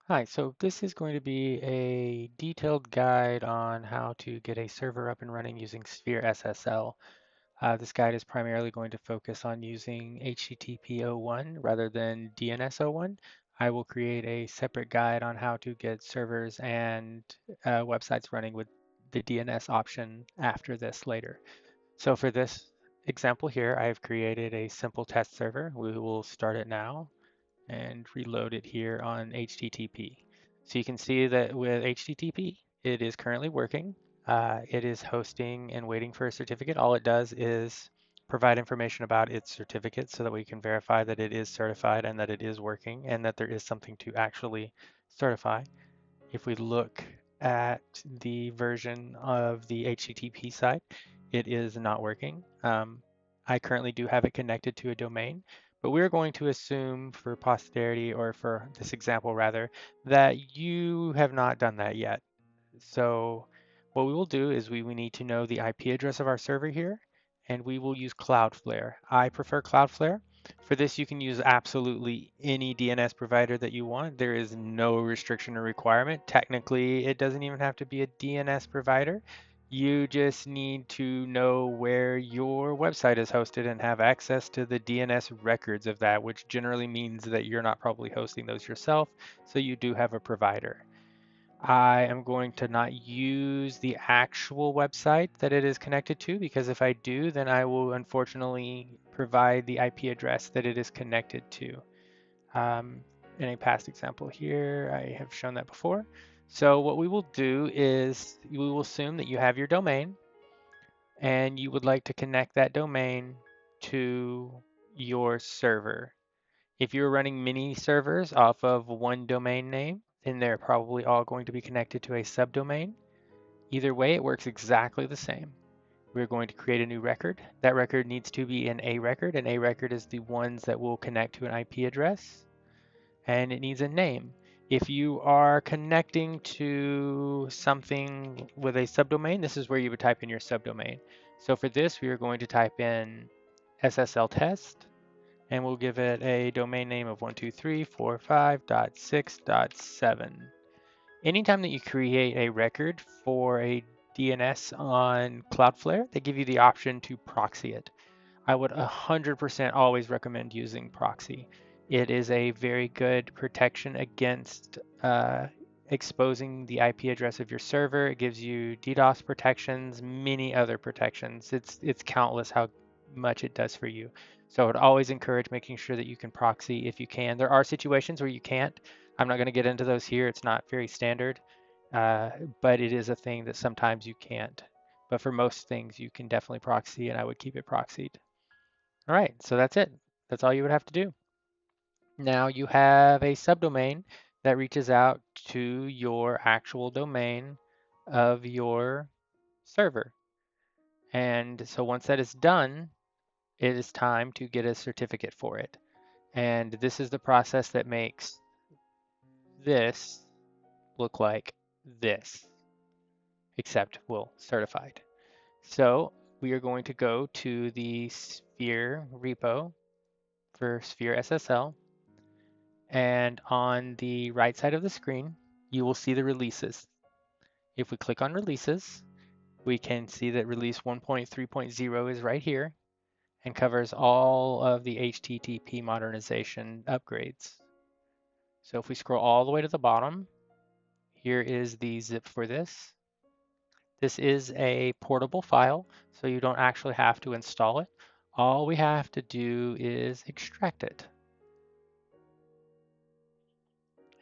Hi, so this is going to be a detailed guide on how to get a server up and running using SphereSSL. This guide is primarily going to focus on using HTTP-01 rather than DNS-01. I will create a separate guide on how to get servers and websites running with the DNS option after this later. So for this example here, I have created a simple test server. We will start it now and reload it here on HTTP. So you can see that with HTTP, it is currently working. It is hosting and waiting for a certificate. All it does is provide information about its certificate so that we can verify that it is certified and that it is working and that there is something to actually certify. If we look at the version of the HTTP site, it is not working. I currently do have it connected to a domain, but we're going to assume for posterity, or for this example rather, that you have not done that yet. So what we will do is we need to know the IP address of our server here, and we will use Cloudflare. I prefer Cloudflare. For this, you can use absolutely any DNS provider that you want. There is no restriction or requirement. Technically, it doesn't even have to be a DNS provider. You just need to know where your website is hosted and have access to the DNS records of that, which generally means that you're not probably hosting those yourself, so you do have a provider. I am going to not use the actual website that it is connected to, because if I do, then I will unfortunately provide the IP address that it is connected to. In a past example here, I have shown that before. So what we will do is we will assume that you have your domain and you would like to connect that domain to your server. If you're running many servers off of one domain name, then they're probably all going to be connected to a subdomain. Either way, it works exactly the same. We're going to create a new record. That record needs to be an A record. An A record is the ones that will connect to an IP address, and it needs a name. If you are connecting to something with a subdomain, this is where you would type in your subdomain. So for this, we are going to type in SSL test, and we'll give it a domain name of 123.45.6.7. Anytime that you create a record for a DNS on Cloudflare, they give you the option to proxy it. I would 100% always recommend using proxy. It is a very good protection against exposing the IP address of your server. It gives you DDoS protections, many other protections. It's countless how much it does for you. So I would always encourage making sure that you can proxy if you can. There are situations where you can't. I'm not going to get into those here. It's not very standard, but it is a thing that sometimes you can't. But for most things, you can definitely proxy, and I would keep it proxied. All right, so that's it. That's all you would have to do. Now you have a subdomain that reaches out to your actual domain of your server. And so once that is done, it is time to get a certificate for it. And this is the process that makes this look like this, except, well, certified. So we are going to go to the Sphere repo for SphereSSL. And on the right side of the screen, you will see the releases. If we click on releases, we can see that release 1.3.0 is right here and covers all of the HTTP modernization upgrades. So if we scroll all the way to the bottom, here is the zip for this. This is a portable file, so you don't actually have to install it. All we have to do is extract it.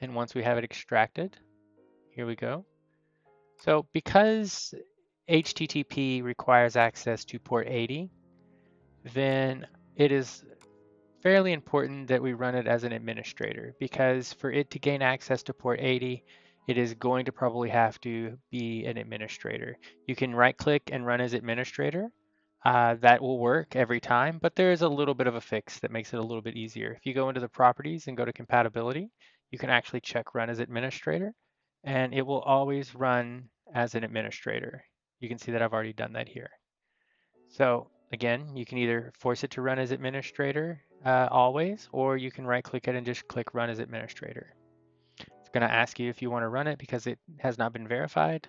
And once we have it extracted, here we go. So because HTTP requires access to port 80, then it is fairly important that we run it as an administrator, because for it to gain access to port 80, it is going to probably have to be an administrator. You can right click and run as administrator. That will work every time, but there is a little bit of a fix that makes it a little bit easier. If you go into the properties and go to compatibility, you can actually check run as administrator, and it will always run as an administrator. You can see that I've already done that here. So again, you can either force it to run as administrator always, or you can right click it and just click run as administrator. It's going to ask you if you want to run it because it has not been verified.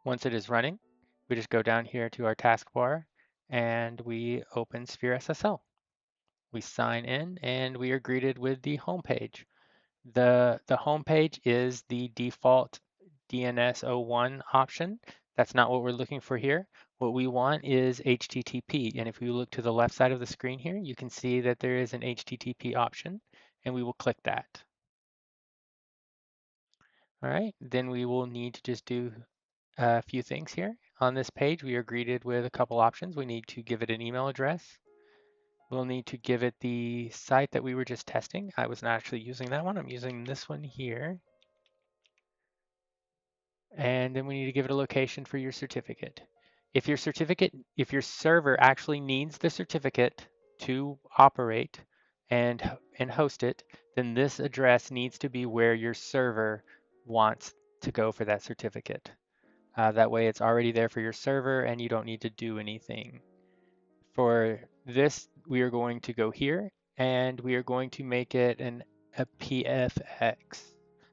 Once it is running, we just go down here to our taskbar and we open SphereSSL. We sign in and we are greeted with the home page. The home page is the default DNS-01 option. That's not what we're looking for here. What we want is HTTP. And if we look to the left side of the screen here, you can see that there is an HTTP option, and we will click that. All right, then we will need to just do a few things here. On this page, we are greeted with a couple options. We need to give it an email address. We'll need to give it the site that we were just testing. I was not actually using that one. I'm using this one here. And then we need to give it a location for your certificate. If your server actually needs the certificate to operate and host it, then this address needs to be where your server wants to go for that certificate. That way it's already there for your server and you don't need to do anything. For this, we are going to go here and we are going to make it a PFX.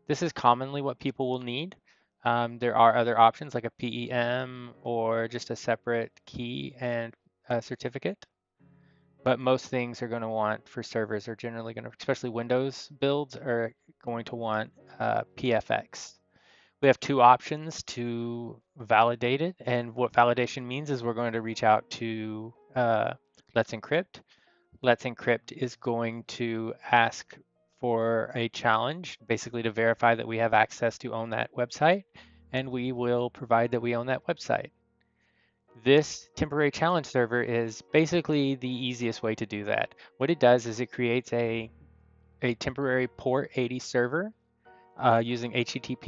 This is commonly what people will need. There are other options like a PEM or just a separate key and a certificate. But most things are going to want for servers are generally going to, especially Windows builds, are going to want PFX. We have two options to validate it, and what validation means is we're going to reach out to Let's Encrypt. Let's Encrypt is going to ask for a challenge, basically to verify that we have access to own that website, and we will provide that we own that website. This temporary challenge server is basically the easiest way to do that. What it does is it creates a temporary port 80 server using http.sys.sys,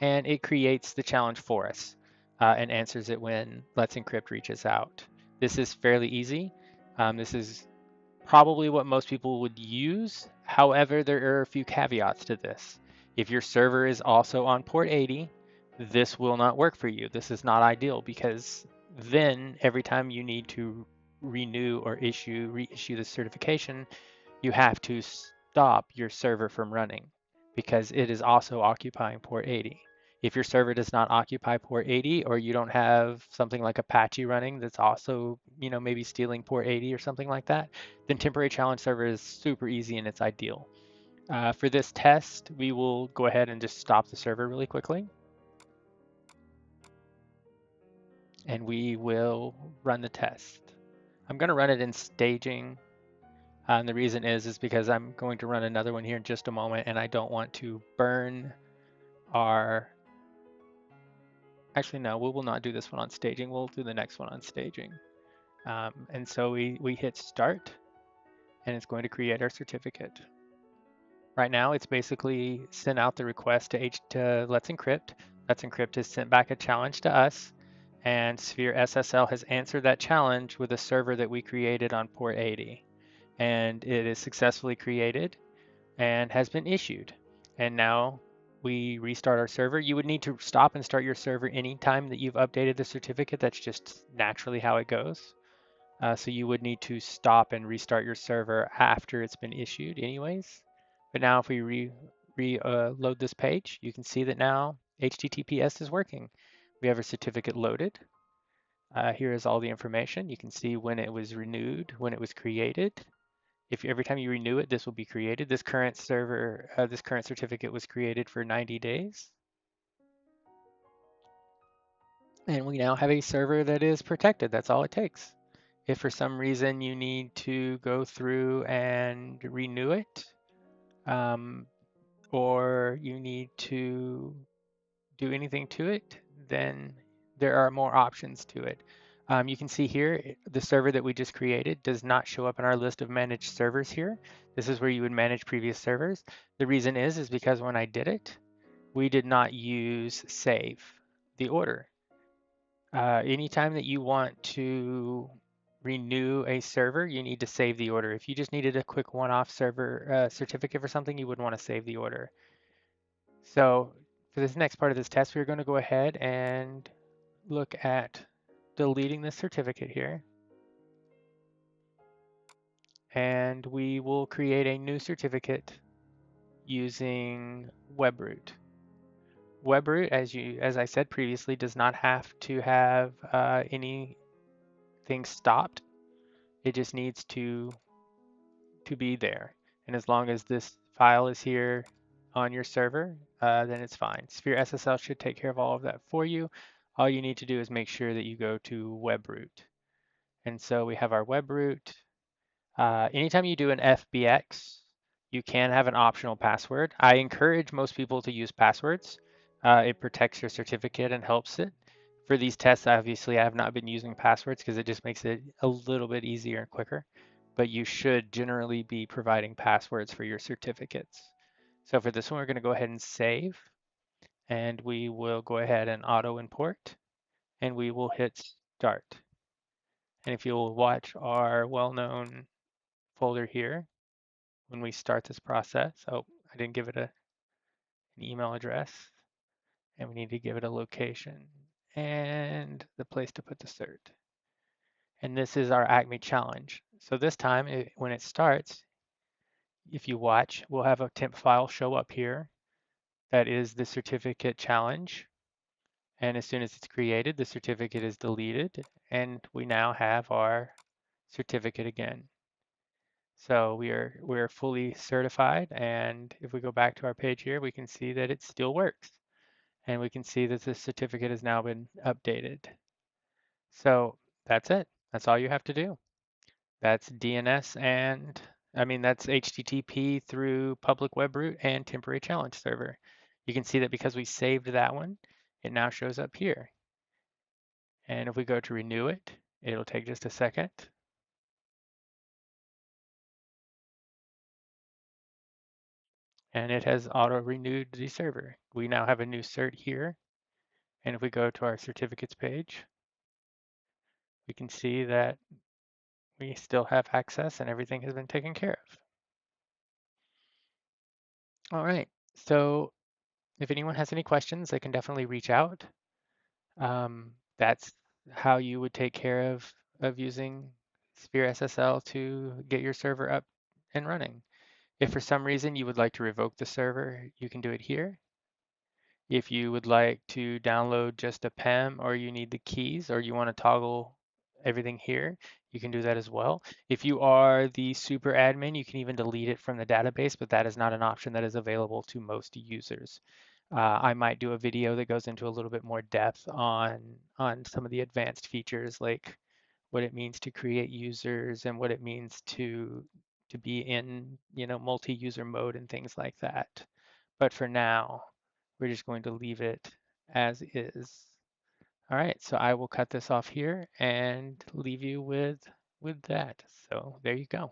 and it creates the challenge for us and answers it when Let's Encrypt reaches out. This is fairly easy. This is probably what most people would use. However, there are a few caveats to this. If your server is also on port 80, this will not work for you. This is not ideal because then every time you need to renew or reissue the certification, you have to stop your server from running because it is also occupying port 80. If your server does not occupy port 80 or you don't have something like Apache running that's also, maybe stealing port 80 or something like that, then temporary challenge server is super easy and it's ideal. For this test, we will go ahead and just stop the server really quickly. And we will run the test. I'm going to run it in staging. And the reason is because I'm going to run another one here in just a moment, and I don't want to burn our... Actually, no, we will not do this one on staging. We'll do the next one on staging. And so we hit start, and it's going to create our certificate. Right now, it's basically sent out the request to Let's Encrypt. Let's Encrypt has sent back a challenge to us, and SphereSSL has answered that challenge with a server that we created on port 80. And it is successfully created and has been issued. And now we restart our server. You would need to stop and start your server anytime that you've updated the certificate. That's just naturally how it goes. So you would need to stop and restart your server after it's been issued anyways. But now if we reload this page, you can see that now HTTPS is working. We have our certificate loaded. Here is all the information. You can see when it was renewed, when it was created. If every time you renew it, this will be created. This current server, this current certificate was created for 90 days. And we now have a server that is protected. That's all it takes. If for some reason you need to go through and renew it, or you need to do anything to it, then there are more options to it. You can see here, the server that we just created does not show up in our list of managed servers here. This is where you would manage previous servers. The reason is because when I did it, we did not use save the order. Anytime that you want to renew a server, you need to save the order. If you just needed a quick one-off server certificate for something, you wouldn't want to save the order. So for this next part of this test, we're going to go ahead and look at deleting the certificate here. and we will create a new certificate using webroot. Webroot, as I said previously, does not have to have anything stopped. It just needs to be there. And as long as this file is here on your server, then it's fine. SphereSSL should take care of all of that for you. All you need to do is make sure that you go to webroot. And so we have our webroot. Anytime you do an FBX, you can have an optional password. I encourage most people to use passwords. It protects your certificate and helps it. For these tests, obviously, I have not been using passwords because it just makes it a little bit easier and quicker. But you should generally be providing passwords for your certificates. So for this one, we're going to go ahead and save. And we will go ahead and auto import. And we will hit start. And if you'll watch our well-known folder here, when we start this process. Oh, I didn't give it an email address, and we need to give it a location and the place to put the cert. And this is our Acme challenge. So this time, when it starts, if you watch, we'll have a temp file show up here. That is the certificate challenge. And as soon as it's created, the certificate is deleted, and we now have our certificate again. So we're fully certified, and if we go back to our page here, we can see that it still works. And we can see that the certificate has now been updated. So that's it. That's all you have to do. That's DNS and, that's HTTP through public web root and temporary challenge server. You can see that because we saved that one, it now shows up here. And if we go to renew it, it'll take just a second. And it has auto-renewed the server. We now have a new cert here. And if we go to our certificates page, we can see that we still have access and everything has been taken care of. All right, so if anyone has any questions, they can definitely reach out. That's how you would take care of using SphereSSL to get your server up and running. If for some reason you would like to revoke the server, you can do it here. If you would like to download just a PEM or you need the keys or you want to toggle everything here, you can do that as well. If you are the super admin, you can even delete it from the database, but that is not an option that is available to most users. I might do a video that goes into a little bit more depth on some of the advanced features, like what it means to create users and what it means to be in multi-user mode and things like that. But for now, we're just going to leave it as is. All right, so I will cut this off here and leave you with that. So there you go.